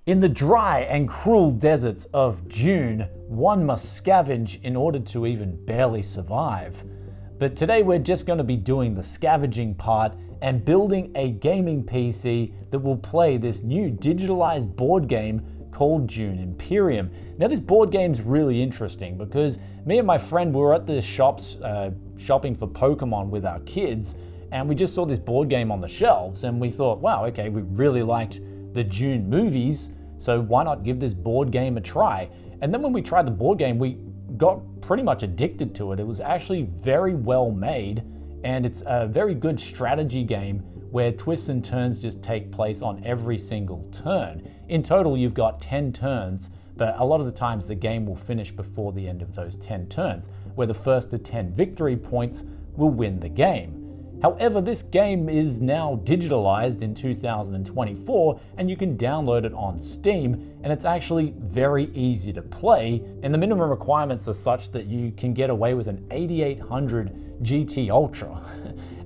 In the dry and cruel deserts of Dune, one must scavenge in order to even barely survive. But today we're just going to be doing the scavenging part and building a gaming PC that will play this new digitalized board game called Dune Imperium. Now this board game's really interesting because me and my friend were at the shops shopping for Pokemon with our kids, and we just saw this board game on the shelves and we thought, wow, okay, we really liked the Dune movies, so why not give this board game a try? And then when we tried the board game, we got pretty much addicted to it. It was actually very well made, and it's a very good strategy game where twists and turns just take place on every single turn. In total, you've got 10 turns, but a lot of the times the game will finish before the end of those 10 turns, where the first to 10 victory points will win the game. However, this game is now digitalized in 2024, and you can download it on Steam, and it's actually very easy to play, and the minimum requirements are such that you can get away with an 8800 GT Ultra.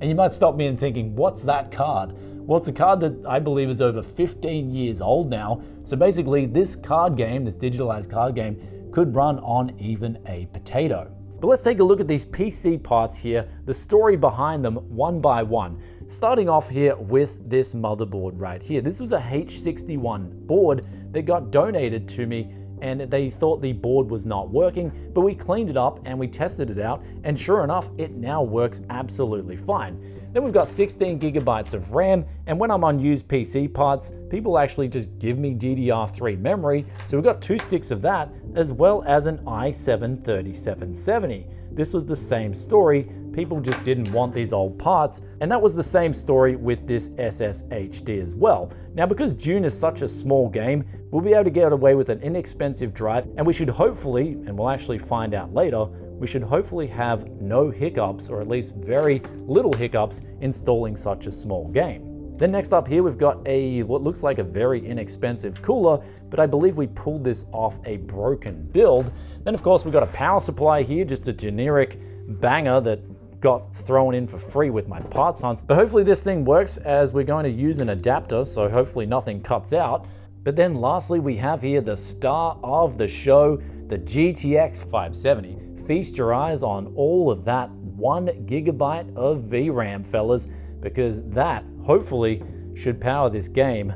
And you might stop me and thinking, what's that card? Well, it's a card that I believe is over 15 years old now, so basically this card game, this digitalized card game, could run on even a potato. But let's take a look at these PC parts here, the story behind them one by one. Starting off here with this motherboard right here. This was a H61 board that got donated to me, and they thought the board was not working, but we cleaned it up and we tested it out, and sure enough, it now works absolutely fine. Then we've got 16 gigabytes of RAM, and when I'm on used PC parts, people actually just give me DDR3 memory, so we've got 2 sticks of that, as well as an i7-3770. This was the same story, people just didn't want these old parts, and that was the same story with this SSHD as well. Now because Dune is such a small game, we'll be able to get away with an inexpensive drive, and we should hopefully, and we'll actually find out later, we should hopefully have no hiccups, or at least very little hiccups, installing such a small game. Then next up here, we've got what looks like a very inexpensive cooler, but I believe we pulled this off a broken build. Then of course we've got a power supply here, just a generic banger that got thrown in for free with my parts hunts. But hopefully this thing works, as we're going to use an adapter, so hopefully nothing cuts out. But then lastly, we have here the star of the show, the GTX 570. Feast your eyes on all of that 1 gigabyte of VRAM, fellas, because that hopefully should power this game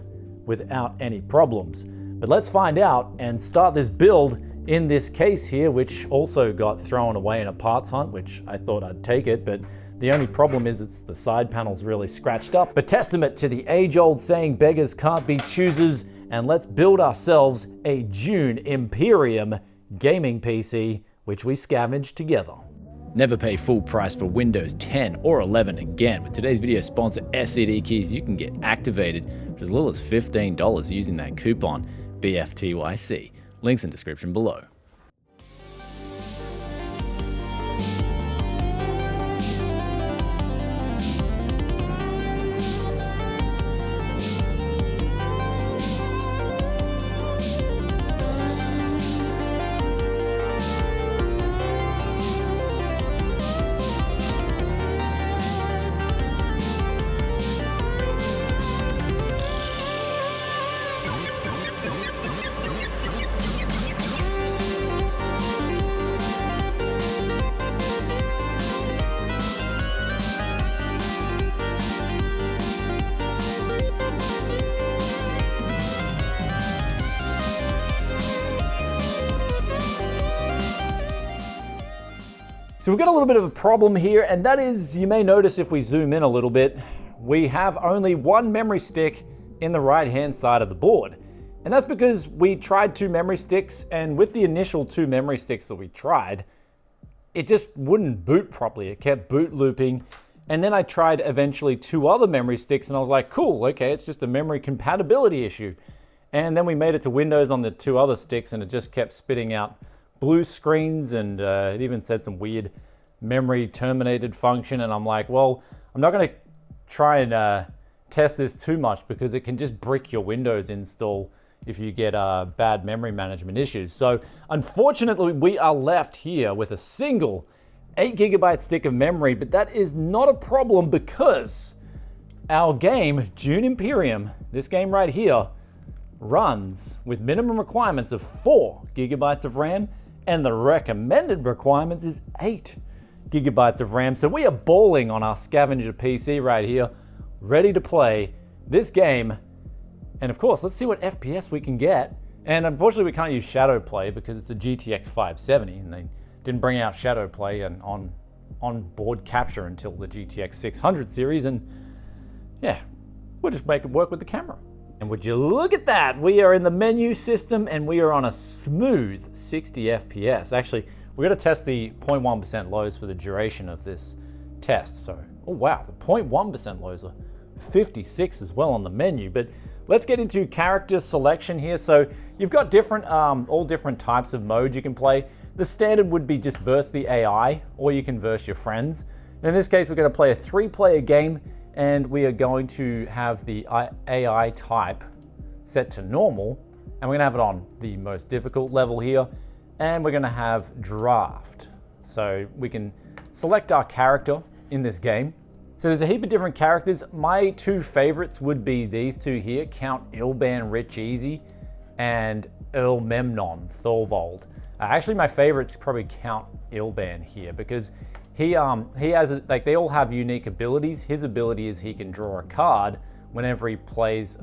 without any problems. But let's find out and start this build in this case here, which also got thrown away in a parts hunt, which I thought I'd take it, but the only problem is the side panel's really scratched up. But testament to the age-old saying, beggars can't be choosers, and let's build ourselves a Dune Imperium gaming PC, which we scavenged together. Never pay full price for Windows 10 or 11 again. With today's video sponsor, SCD Keys, you can get activated for as little as $15 using that coupon BFTYC. Links in description below. So we've got a little bit of a problem here, and that is, you may notice if we zoom in a little bit, we have only one memory stick in the right-hand side of the board. And that's because we tried 2 memory sticks, and with the initial 2 memory sticks that we tried, it just wouldn't boot properly. It kept boot looping. And then I tried eventually 2 other memory sticks, and I was like, cool, okay, it's just a memory compatibility issue. And then we made it to Windows on the 2 other sticks, and it just kept spitting out blue screens, and it even said some weird memory terminated function, and I'm like, well, I'm not going to try and test this too much because it can just brick your Windows install if you get bad memory management issues. So unfortunately, we are left here with a single 8 gigabyte stick of memory, but that is not a problem because our game, Dune Imperium, this game right here, runs with minimum requirements of 4 gigabytes of RAM, and the recommended requirements is 8 gigabytes of RAM. So we are balling on our scavenger PC right here, ready to play this game. And of course, let's see what FPS we can get. And unfortunately, we can't use Shadow Play because it's a GTX 570, and they didn't bring out Shadow Play and on-board capture until the GTX 600 series. And yeah, we'll just make it work with the camera. And would you look at that? We are in the menu system, and we are on a smooth 60 FPS. Actually, we're going to test the 0.1% lows for the duration of this test. So, oh wow, the 0.1% lows are 56 as well on the menu. But let's get into character selection here. So you've got different, all different types of modes you can play. The standard would be just verse the AI, or you can verse your friends. And in this case, we're going to play a 3-player game, and we are going to have the AI type set to normal, and we're going to have it on the most difficult level here, and we're going to have draft. So we can select our character in this game. So there's a heap of different characters. My 2 favorites would be these 2 here, Count Ilban Rich Easy and Earl Memnon Thorvald. Actually, my favorite's probably Count Ilban here, because he has, they all have unique abilities. His ability is he can draw a card whenever he plays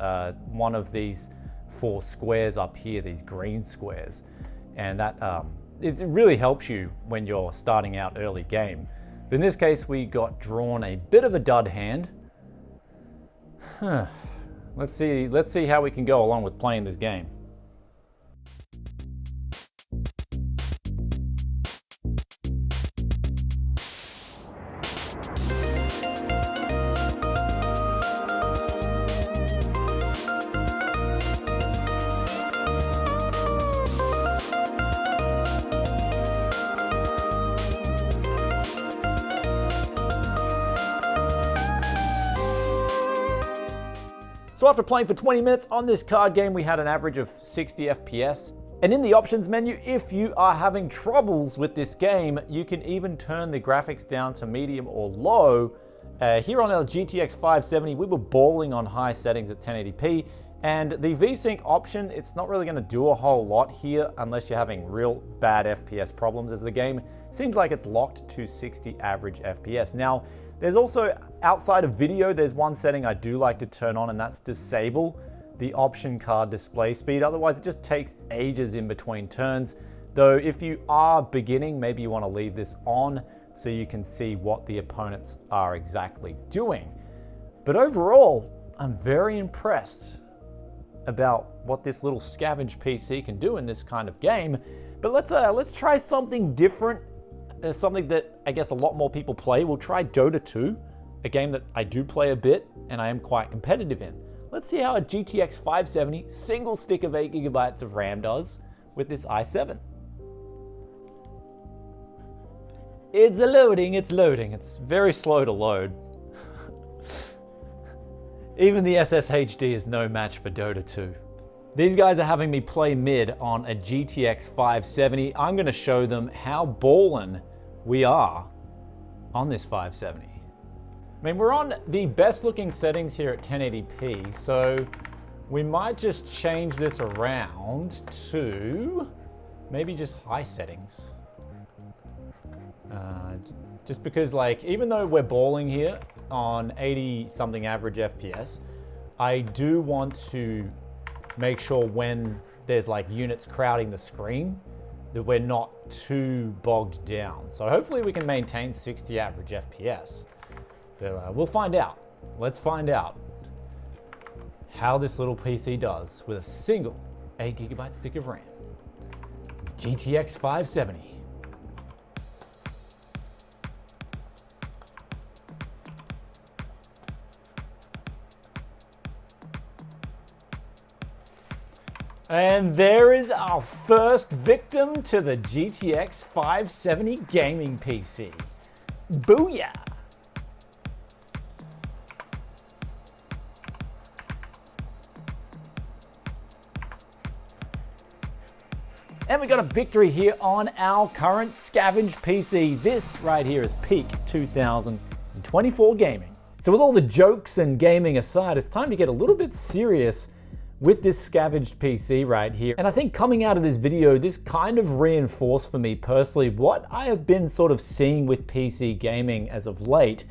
one of these 4 squares up here, these green squares. And that, it really helps you when you're starting out early game. But in this case, we got drawn a bit of a dud hand. Let's see how we can go along with playing this game. So after playing for 20 minutes on this card game, we had an average of 60 FPS. And in the options menu, if you are having troubles with this game, you can even turn the graphics down to medium or low. Here on our GTX 570, we were balling on high settings at 1080p. And the VSync option, it's not really going to do a whole lot here unless you're having real bad FPS problems, as the game seems like it's locked to 60 average FPS. Now, there's also, outside of video, there's one setting I do like to turn on, and that's disable the option card display speed. Otherwise, it just takes ages in between turns. Though if you are beginning, maybe you want to leave this on so you can see what the opponents are exactly doing. But overall, I'm very impressed about what this little scavenged PC can do in this kind of game. But let's try something different. Something that I guess a lot more people play. We'll try Dota 2, a game that I do play a bit and I am quite competitive in. Let's see how a GTX 570 single stick of 8 gigabytes of RAM does with this i7. It's loading. It's very slow to load. Even the SSHD is no match for Dota 2. These guys are having me play mid on a GTX 570. I'm going to show them how ballin' we are on this 570. I mean, we're on the best looking settings here at 1080p, so we might just change this around to maybe just high settings. Just because, like, even though we're balling here on 80 something average FPS, I do want to make sure when there's like units crowding the screen that we're not too bogged down. So hopefully we can maintain 60 average FPS. But we'll find out. Let's find out how this little PC does with a single 8 gigabyte stick of RAM. GTX 570. And there is our first victim to the GTX 570 gaming PC. Booyah! And we got a victory here on our current scavenged PC. This right here is peak 2024 gaming. So with all the jokes and gaming aside, it's time to get a little bit serious with this scavenged PC right here. And I think coming out of this video, this kind of reinforced for me personally what I have been sort of seeing with PC gaming as of late.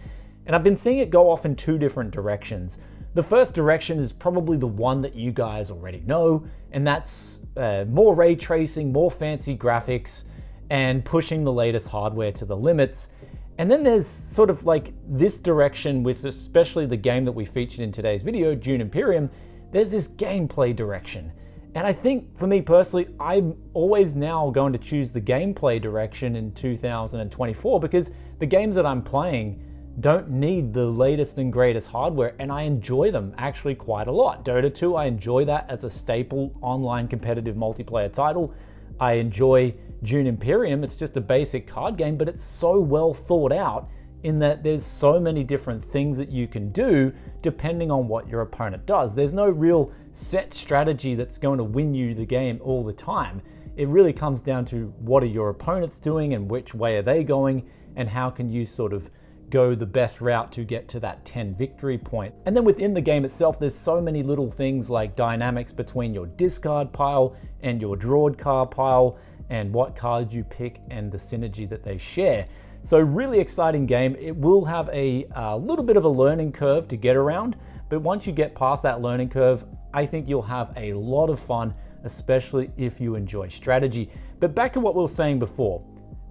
And I've been seeing it go off in two different directions. The first direction is probably the one that you guys already know, and that's more ray tracing, more fancy graphics, and pushing the latest hardware to the limits. And then there's sort of like this direction with especially the game that we featured in today's video, Dune Imperium. There's this gameplay direction. And I think for me personally, I'm always now going to choose the gameplay direction in 2024 because the games that I'm playing don't need the latest and greatest hardware, and I enjoy them actually quite a lot. Dota 2, I enjoy that as a staple online competitive multiplayer title. I enjoy Dune Imperium. It's just a basic card game, but it's so well thought out in that there's so many different things that you can do depending on what your opponent does. There's no real set strategy that's going to win you the game all the time. It really comes down to what are your opponents doing and which way are they going, and how can you sort of go the best route to get to that 10 victory point. And then within the game itself, there's so many little things like dynamics between your discard pile and your drawed card pile, and what cards you pick and the synergy that they share. So really exciting game. It will have a little bit of a learning curve to get around, but once you get past that learning curve, I think you'll have a lot of fun, especially if you enjoy strategy. But back to what we were saying before.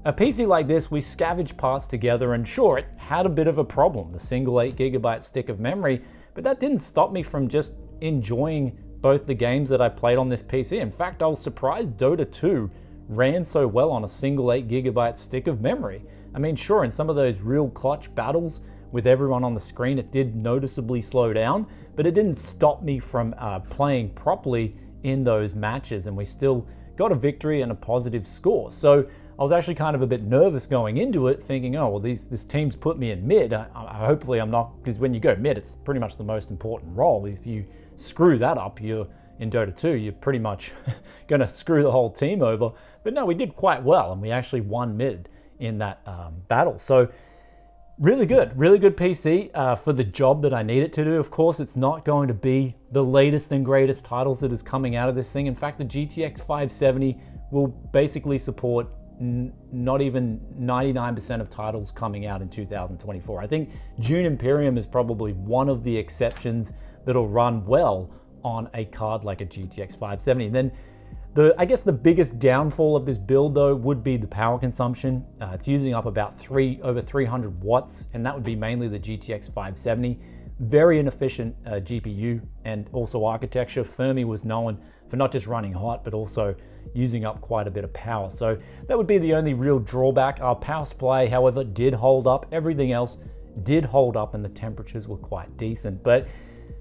A PC like this, we scavenged parts together, and sure, it had a bit of a problem, the single 8GB stick of memory, but that didn't stop me from just enjoying both the games that I played on this PC. In fact, I was surprised Dota 2 ran so well on a single 8GB stick of memory. I mean, sure, in some of those real clutch battles with everyone on the screen, it did noticeably slow down, but it didn't stop me from playing properly in those matches, and we still got a victory and a positive score. So I was actually kind of a bit nervous going into it, thinking, oh, well, this team's put me in mid. Hopefully I'm not, because when you go mid, it's pretty much the most important role. If you screw that up, you're in Dota 2, you're pretty much going to screw the whole team over. But no, we did quite well, and we actually won mid in that battle. So really good PC for the job that I need it to do. Of course, it's not going to be the latest and greatest titles that is coming out of this thing. In fact, the GTX 570 will basically support not even 99% of titles coming out in 2024. I think Dune Imperium is probably one of the exceptions that'll run well on a card like a GTX 570. And then I guess the biggest downfall of this build though would be the power consumption. It's using up about over 300 watts, and that would be mainly the GTX 570. Very inefficient GPU and also architecture. Fermi was known for not just running hot, but also using up quite a bit of power. So that would be the only real drawback. Our power supply, however, did hold up. Everything else did hold up, and the temperatures were quite decent. But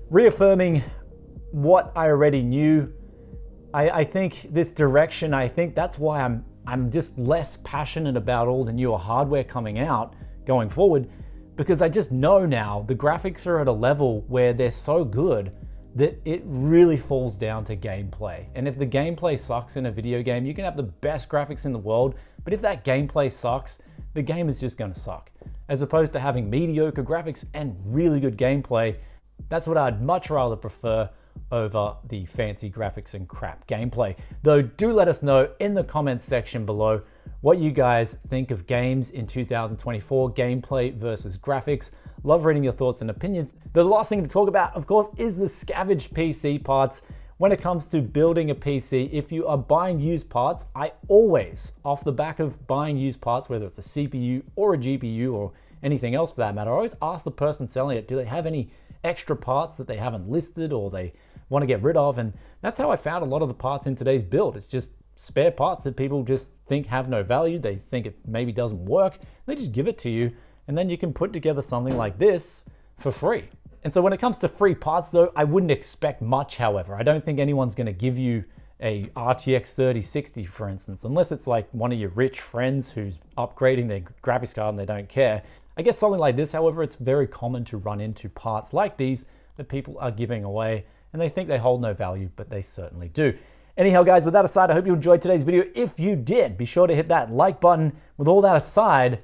reaffirming what I already knew, I think this direction, I think that's why I'm just less passionate about all the newer hardware coming out going forward, because I just know now the graphics are at a level where they're so good that it really falls down to gameplay. And if the gameplay sucks in a video game, you can have the best graphics in the world, but if that gameplay sucks, the game is just gonna suck. As opposed to having mediocre graphics and really good gameplay, that's what I'd much rather prefer over the fancy graphics and crap gameplay. Though do let us know in the comments section below what you guys think of games in 2024, gameplay versus graphics. Love reading your thoughts and opinions. The last thing to talk about, of course, is the scavenged PC parts. When it comes to building a PC, if you are buying used parts, I always, off the back of buying used parts, whether it's a CPU or a GPU or anything else for that matter, I always ask the person selling it, do they have any extra parts that they haven't listed or they want to get rid of? And that's how I found a lot of the parts in today's build. It's just spare parts that people just think have no value. They think it maybe doesn't work. They just give it to you, and then you can put together something like this for free. And so when it comes to free parts though, I wouldn't expect much, however. I don't think anyone's going to give you a RTX 3060, for instance, unless it's like one of your rich friends who's upgrading their graphics card and they don't care. I guess something like this, however, it's very common to run into parts like these that people are giving away, and they think they hold no value, but they certainly do. Anyhow, guys, with that aside, I hope you enjoyed today's video. If you did, be sure to hit that like button. With all that aside,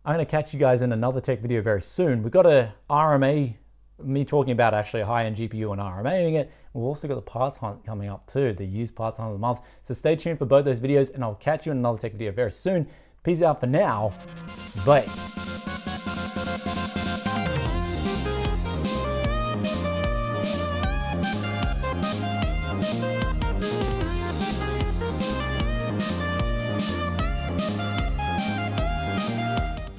I'm going to catch you guys in another tech video very soon. We've got a RMA me talking about actually a high-end GPU and RMAing it. We've also got the parts hunt coming up too, the used parts hunt of the month. So stay tuned for both those videos, and I'll catch you in another tech video very soon. Peace out for now. Bye.